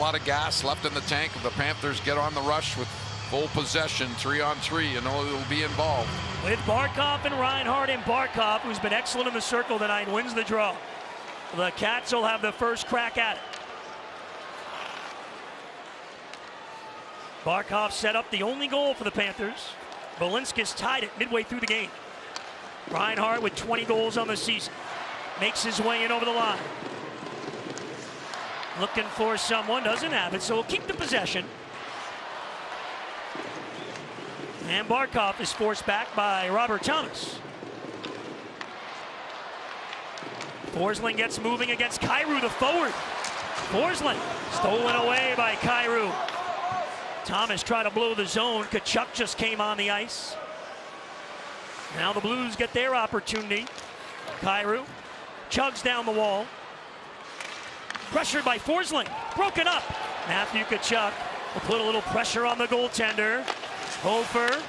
lot of gas left in the tank. If the Panthers get on the rush with full possession, 3-on-3, you know they'll be involved. With Barkov and Reinhart, and Barkov, who's been excellent in the circle tonight, wins the draw. The Cats will have the first crack at it. Barkov set up the only goal for the Panthers. Balinskis tied it midway through the game. Reinhart with 20 goals on the season. Makes his way in over the line. Looking for someone, doesn't have it, so we'll keep the possession. And Barkov is forced back by Robert Thomas. Forsling gets moving against Kyrou, the forward. Forsling stolen away by Kyrou. Thomas tried to blow the zone. Tkachuk just came on the ice. Now the Blues get their opportunity. Kyrou chugs down the wall. Pressured by Forsling. Broken up. Matthew Tkachuk will put a little pressure on the goaltender. Hofer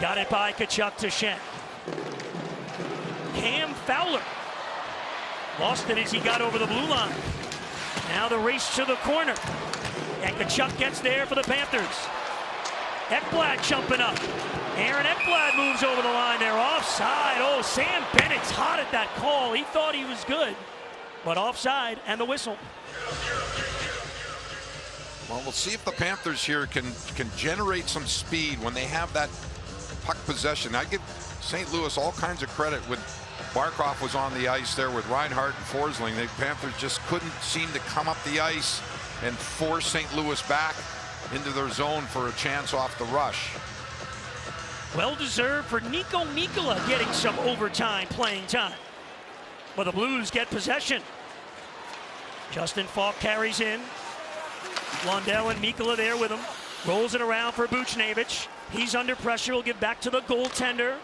got it by Tkachuk to Schenn. Cam Fowler lost it as he got over the blue line. Now the race to the corner. And Tkachuk gets there for the Panthers. Ekblad jumping up. Aaron Ekblad moves over the line. They're offside. Oh, Sam Bennett's hot at that call. He thought he was good, but offside, and the whistle. Well, we'll see if the Panthers here can generate some speed when they have that puck possession. I give St. Louis all kinds of credit when Barkov was on the ice there with Reinhart and Forsling. The Panthers just couldn't seem to come up the ice and force St. Louis back into their zone for a chance off the rush. Well deserved for Nico Mikkola getting some overtime playing time. But the Blues get possession. Justin Falk carries in. Lundell and Mikkola there with him. Rolls it around for Buchnevich. He's under pressure. Will give back to the goaltender.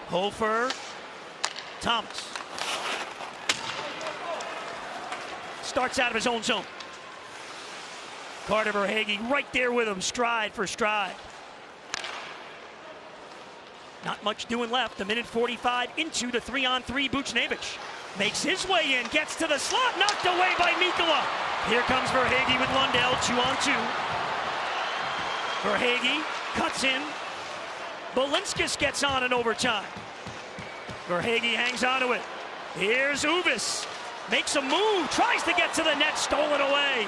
Hofer. Thomas. Starts out of his own zone. Carter Verhaeghe right there with him, stride for stride. Not much doing left. A minute 45 into the 3-on-3. Buchnevich makes his way in, gets to the slot, knocked away by Mikkola. Here comes Verhaeghe with Lundell, 2-on-2. Verhaeghe cuts in. Balinskis gets on in overtime. Verhaeghe hangs onto it. Here's Uvis. Makes a move, tries to get to the net, stolen away.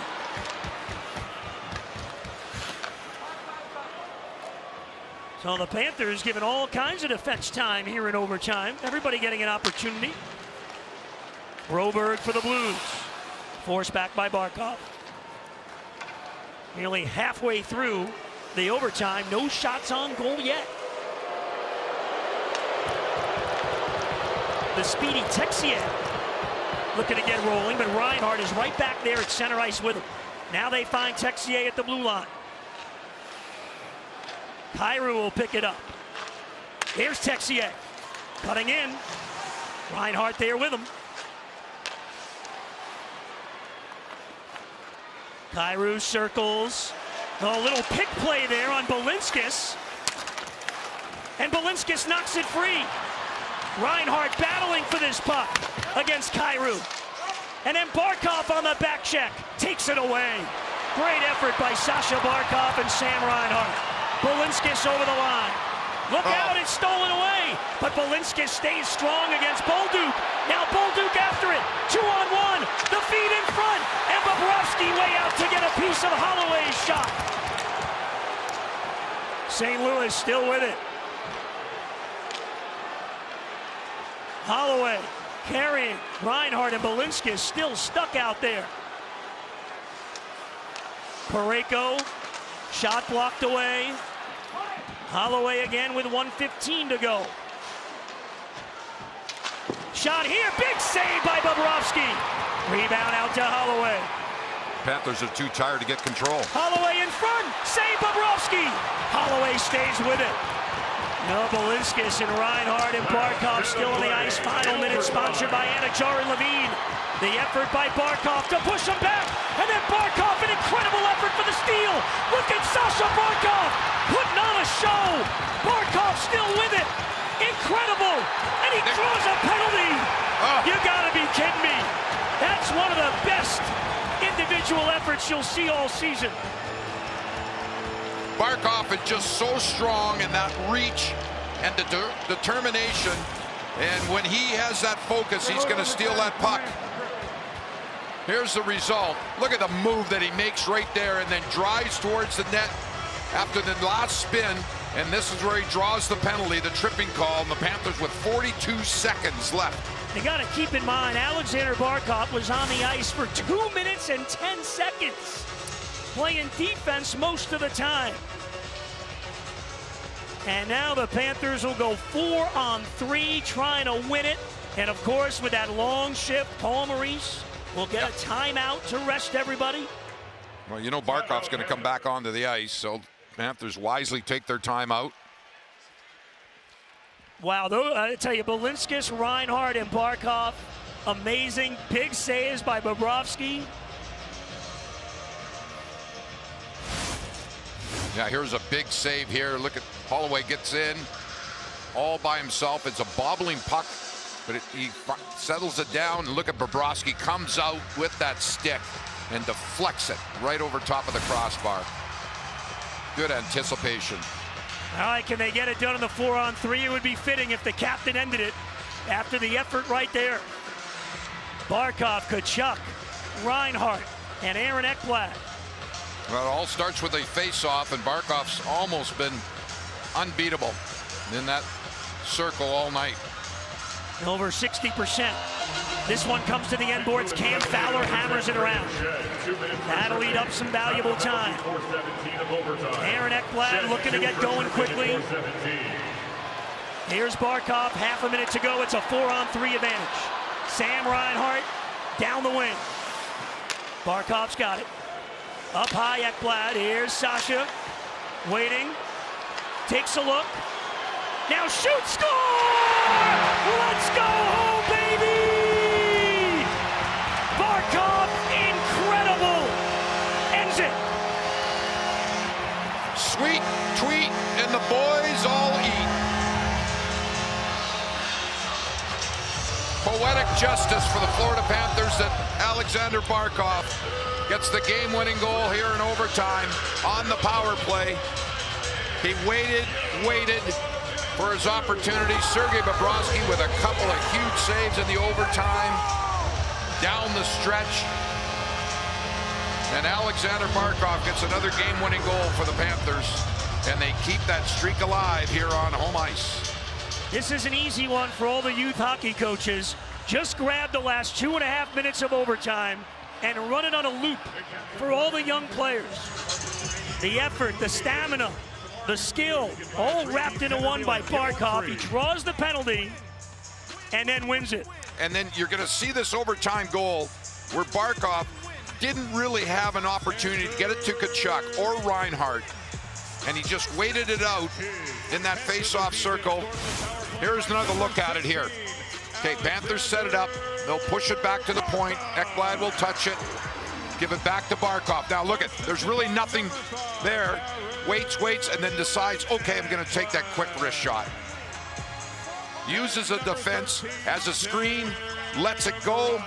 So the Panthers given all kinds of defense time here in overtime. Everybody getting an opportunity. Broberg for the Blues. Forced back by Barkov. Nearly halfway through the overtime. No shots on goal yet. The speedy Texier looking to get rolling, but Reinhart is right back there at center ice with him. Now they find Texier at the blue line. Kyrou will pick it up. Here's Texier. Cutting in. Reinhart there with him. Kyrou circles. A little pick play there on Balinskis. And Balinskis knocks it free. Reinhart battling for this puck against Kyrou. And then Barkov on the back check. Takes it away. Great effort by Sasha Barkov and Sam Reinhart. Balinskis over the line. Look out, it's stolen away. But Balinskis stays strong against Bolduc. Now Bolduc after it. 2-on-1. The feed in front. And Bobrovsky way out to get a piece of Holloway's shot. St. Louis still with it. Holloway carrying. Reinhart and Balinskis still stuck out there. Parayko. Shot blocked away. Holloway again with 1:15 to go. Shot here, big save by Bobrovsky. Rebound out to Holloway. Panthers are too tired to get control. Holloway in front, save Bobrovsky. Holloway stays with it. No, Balinskis and Reinhart and Barkov still on the ice. Final minute sponsored by Anajar and Levine. The effort by Barkov to push him back. And then Barkov, an incredible effort for the steal. Look at Sasha Barkov putting on a show. Barkov still with it. Incredible. And he draws a penalty. You gotta be kidding me. That's one of the best individual individual efforts you'll see all season. Barkov is just so strong in that reach and the determination. And when he has that focus, he's going to steal that puck. Here's the result. Look at the move that he makes right there and then drives towards the net after the last spin. And this is where he draws the penalty, the tripping call, and the Panthers with 42 seconds left. You got to keep in mind, Alexander Barkov was on the ice for 2 minutes and 10 seconds, playing defense most of the time. And now the Panthers will go 4-on-3, trying to win it. And of course, with that long shift, Paul Maurice will get a timeout to rest everybody. Well, you know Barkov's going to come back onto the ice, so Panthers wisely take their timeout. Wow, I tell you, Balinskis, Reinhart, and Barkov, amazing. Big saves by Bobrovsky. Yeah, here's a big save here. Look at Holloway gets in all by himself. It's a bobbling puck, but he settles it down. And look at Bobrovsky comes out with that stick and deflects it right over top of the crossbar. Good anticipation. All right, can they get it done in the 4-on-3? It would be fitting if the captain ended it after the effort right there. Barkov, Tkachuk, Reinhart, and Aaron Ekblad. Well, it all starts with a face-off, and Barkov's almost been unbeatable in that circle all night. Over 60%. This one comes to the end boards. Cam Fowler hammers it around. That'll eat up some valuable time. Aaron Ekblad looking to get going quickly. Here's Barkov, half a minute to go. It's a 4-on-3 advantage. Sam Reinhart down the wing. Barkov's got it. Up high, Ekblad. Here's Sasha. Waiting. Takes a look. Now shoot, score! Let's go home, baby! Barkov, incredible! Ends it. Sweet tweet, and the boys all eat. Poetic justice for the Florida Panthers that Alexander Barkov gets the game-winning goal here in overtime on the power play. He waited for his opportunity. Sergei Bobrovsky with a couple of huge saves in the overtime down the stretch. And Alexander Barkov gets another game-winning goal for the Panthers, and they keep that streak alive here on home ice. This is an easy one for all the youth hockey coaches. Just grab the last 2.5 minutes of overtime and run it on a loop for all the young players. The effort, the stamina, the skill, all wrapped into one by Barkov. He draws the penalty and then wins it. And then you're going to see this overtime goal where Barkov didn't really have an opportunity to get it to Tkachuk or Reinhart, and he just waited it out in that face-off circle. Here's another look at it here. Okay, Panthers set it up. They'll push it back to the point. Ekblad will touch it, give it back to Barkov. Now look at, there's really nothing there. Waits, and then decides, okay, I'm going to take that quick wrist shot. Uses a defense as a screen, lets it go,